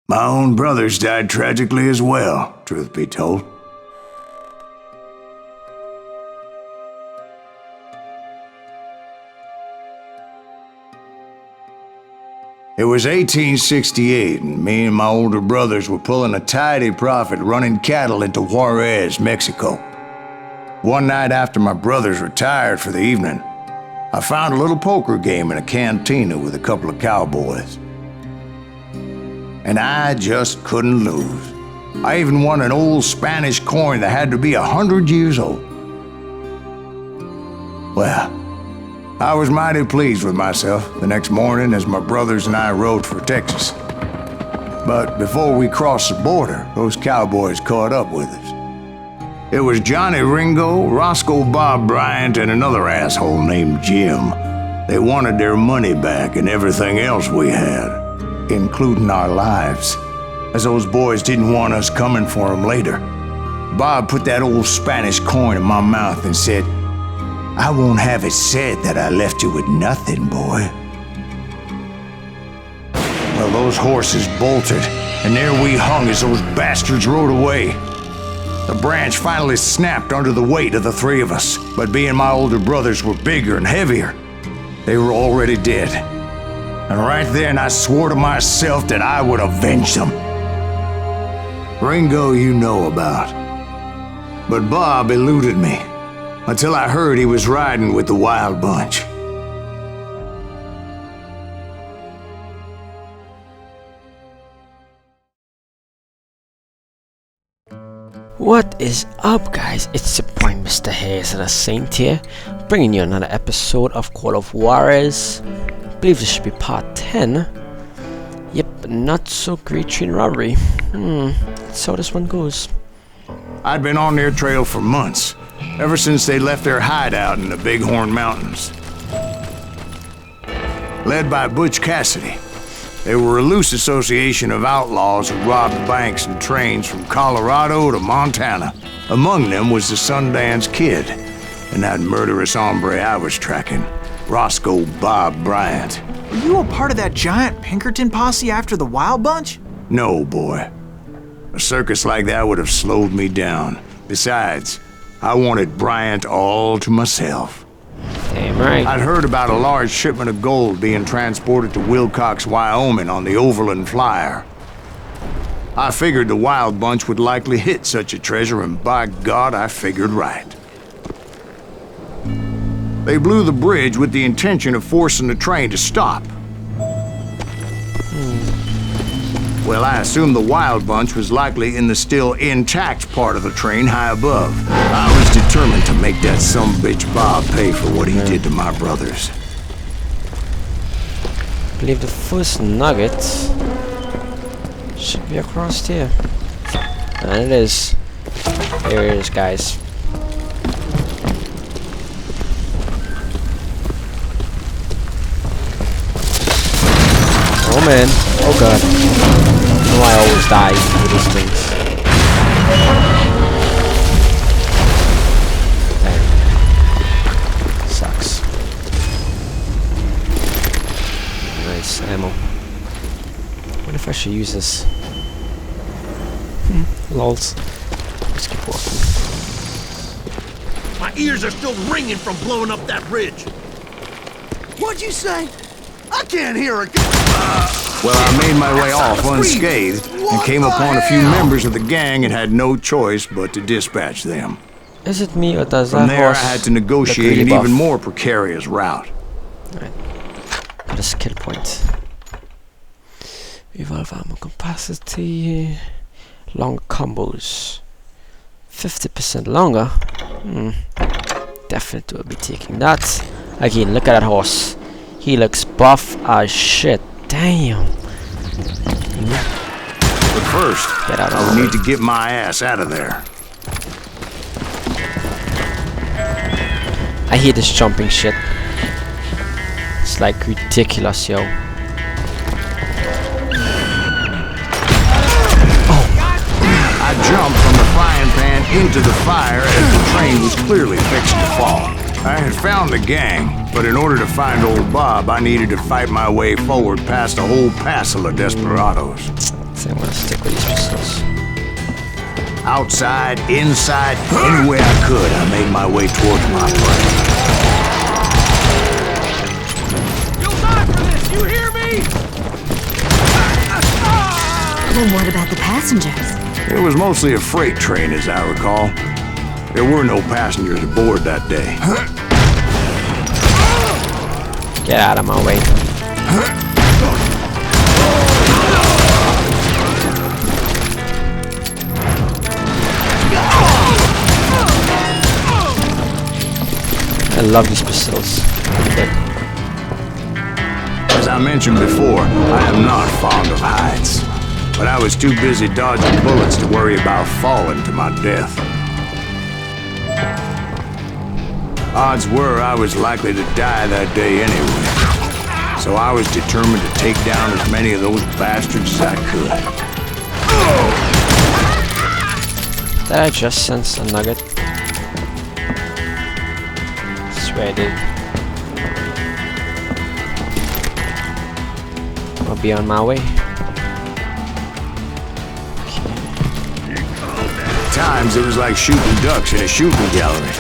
My own brothers died tragically as well, truth be told. It was 1868, and me and my older brothers were pulling a tidy profit running cattle into Juarez, Mexico. One night after my brothers retired for the evening, I found a little poker game in a cantina with a couple of cowboys. And I just couldn't lose. I even won an old Spanish coin that had to be 100 years old. Well, I was mighty pleased with myself the next morning as my brothers and I rode for Texas. But before we crossed the border, those cowboys caught up with us. It was Johnny Ringo, Roscoe Bob Bryant, and another asshole named Jim. They wanted their money back and everything else we had, including our lives, as those boys didn't want us coming for them later. Bob put that old Spanish coin in my mouth and said, "I won't have it said that I left you with nothing, boy." Well, those horses bolted, and there we hung as those bastards rode away. The branch finally snapped under the weight of the three of us, but being my older brothers were bigger and heavier, they were already dead. And right then I swore to myself that I would avenge them. Ringo you know about. But Bob eluded me, until I heard he was riding with the Wild Bunch. What is up, guys? It's your boy Mr. Hazer the Saint here, bringing you another episode of Call of Juarez. I believe this should be part 10. Yep, not so great train robbery. Let's see how this one goes. I'd been on their trail for months, ever since they left their hideout in the Bighorn Mountains. Led by Butch Cassidy, they were a loose association of outlaws who robbed banks and trains from Colorado to Montana. Among them was the Sundance Kid, and that murderous hombre I was tracking, Roscoe Bob Bryant. Were you a part of that giant Pinkerton posse after the Wild Bunch? No, boy. A circus like that would have slowed me down. Besides, I wanted Bryant all to myself. Damn right. I'd heard about a large shipment of gold being transported to Wilcox, Wyoming on the Overland Flyer. I figured the Wild Bunch would likely hit such a treasure, and by God, I figured right. They blew the bridge with the intention of forcing the train to stop. Well, I assumed the Wild Bunch was likely in the still intact part of the train high above. I was determined to make that sumbitch Bob pay for what he did to my brothers. I believe the first nugget should be across here. And it is. Here it is, guys. Oh man, oh god. I know I always die with these things. Damn. Sucks. Nice ammo. What if I should use this? Lols. Let's keep walking. My ears are still ringing from blowing up that ridge. What'd you say? I can't hear it. Well, I made my way off unscathed and came upon a few members of the gang and had no choice but to dispatch them. Is it me or does that From there, I horse had to negotiate look really an buff? even more precarious route. Alright. Got a skill point. Evolve ammo capacity. Long combos. 50% longer. Definitely will be taking that. Again, look at that horse. He looks buff as shit. Damn. But first, Get out of I the would way. need to get my ass out of there. I hate this jumping shit. It's like ridiculous, yo. I jumped from the frying pan into the fire as the train was clearly fixing to fall. I had found the gang, but in order to find old Bob, I needed to fight my way forward past a whole passel of desperados. think I'm gonna stick with these pistols. Outside, inside, any way I could, I made my way towards my prey. You'll die for this, you hear me? Well, what about the passengers? It was mostly a freight train, as I recall. There were no passengers aboard that day. Get out of my way. I love these pistols. As I mentioned before, I am not fond of heights. But I was too busy dodging bullets to worry about falling to my death. Odds were I was likely to die that day anyway. So I was determined to take down as many of those bastards as I could. Did I just sense a nugget? I swear I did. I'll be on my way. At times it was like shooting ducks in a shooting gallery.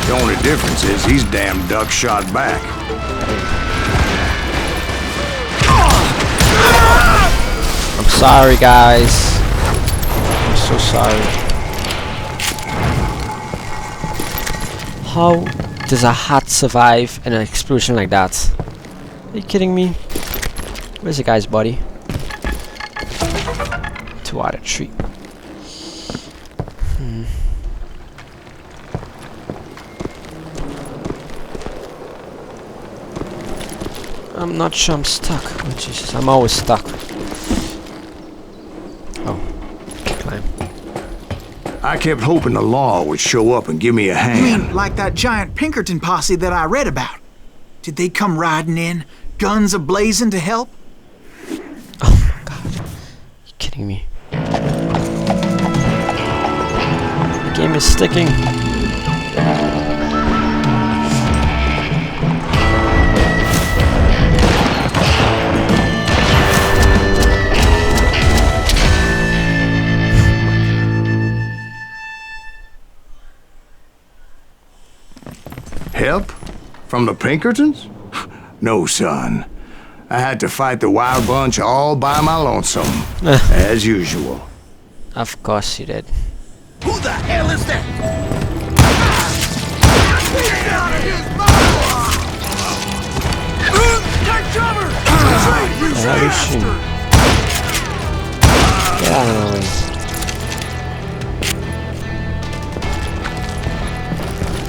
The only difference is these damn ducks shot back. I'm sorry, guys. I'm so sorry. How does a hat survive an explosion like that? Are you kidding me? Where's the guy's body? 2 out of 3. I'm not sure I'm stuck. Oh, Jesus, I'm always stuck. Oh, climb. I kept hoping the law would show up and give me a You hand. mean like that giant Pinkerton posse that I read about? Did they come riding in, guns a-blazing to help? Oh my god. You're kidding me. The game is sticking. Help? From the Pinkertons? No, son. I had to fight the wild bunch all by my lonesome, as usual. Of course you did. Who the hell is that? Get out of his mouth! Take cover! Straight, you How is she? bastard! Get out of my way.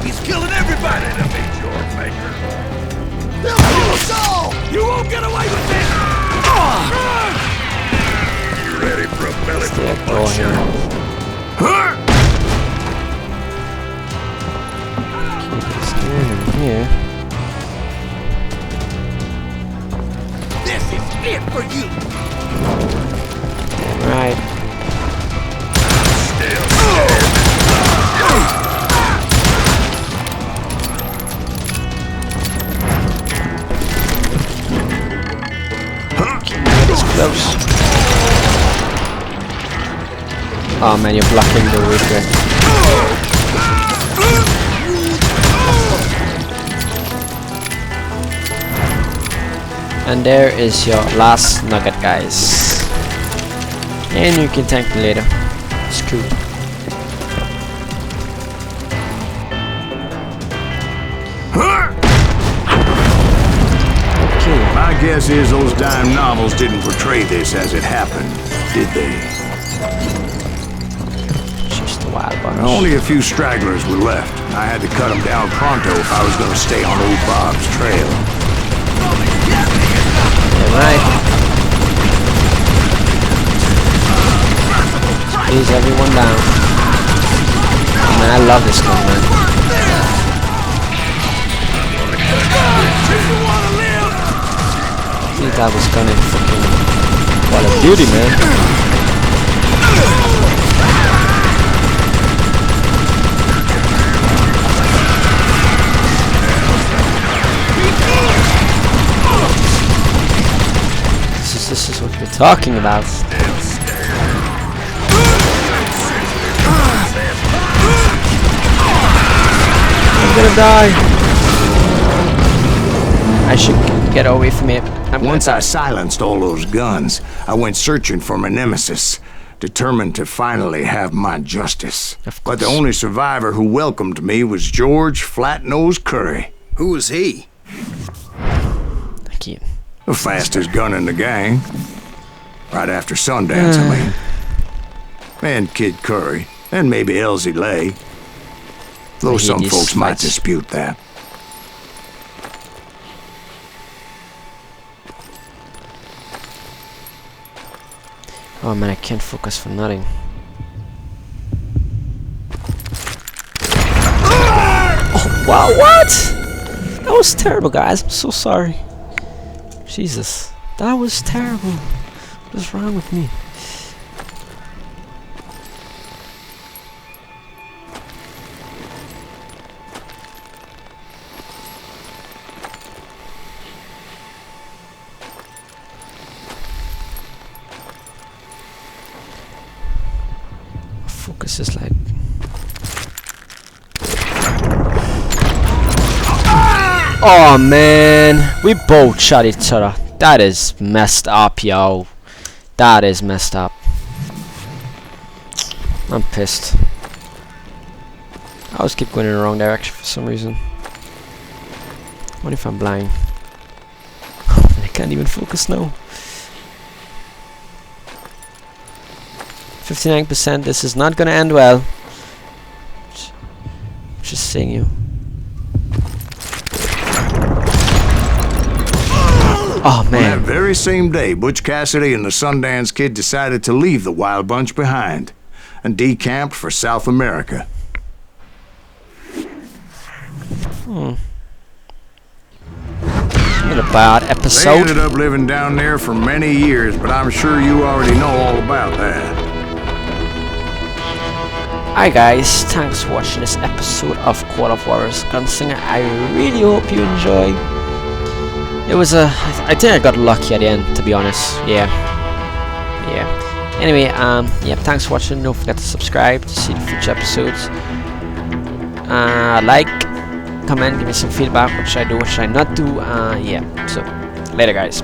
He's killing everybody to meet your maker. They'll kill us all! You won't get away with this! Run! You ready for a belly full of bullshit? Stand here. This is it for you! Right. Close. Oh man, you're blocking the route there. And there is your last nugget, guys. And you can thank me later. It's cool. My guess is those dime novels didn't portray this as it happened, did they? Just a wild bunch. Only a few stragglers were left. I had to cut them down pronto if I was going to stay on old Bob's trail. Yeah, right. Squeeze everyone down. Man, I love this gun, man. I think I was gonna fucking Call of Duty, man. This is what we're talking about. die. I should get away from it. Once I silenced all those guns, I went searching for my nemesis, determined to finally have my justice. But the only survivor who welcomed me was George Flat-Nosed Curry. Who was he? Thank you. The fastest gun in the gang. Right after Sundance, I mean. And Kid Curry. And maybe Elsie Lay. Though some folks might dispute that. Oh man, I can't focus for nothing. Oh wow, what? That was terrible, guys. I'm so sorry. Jesus, that was terrible. What is wrong with me? Focus is like... Oh man, we both shot each other. That is messed up, yo. That is messed up. I'm pissed. I always keep going in the wrong direction for some reason. What if I'm blind? I can't even focus now. 59%, this is not gonna end well. Just saying you. Oh man. On that very same day, Butch Cassidy and the Sundance Kid decided to leave the Wild Bunch behind and decamped for South America. Not a bad They episode. ended up living down there for many years, but I'm sure you already know all about that. Hi guys, thanks for watching this episode of Juarez Gunslinger. I really hope you enjoy. It was I think I got lucky at the end, to be honest. Yeah. Anyway, yeah, thanks for watching. Don't forget to subscribe to see the future episodes. Like, comment, give me some feedback, what should I do, what should I not do. Yeah, so later guys.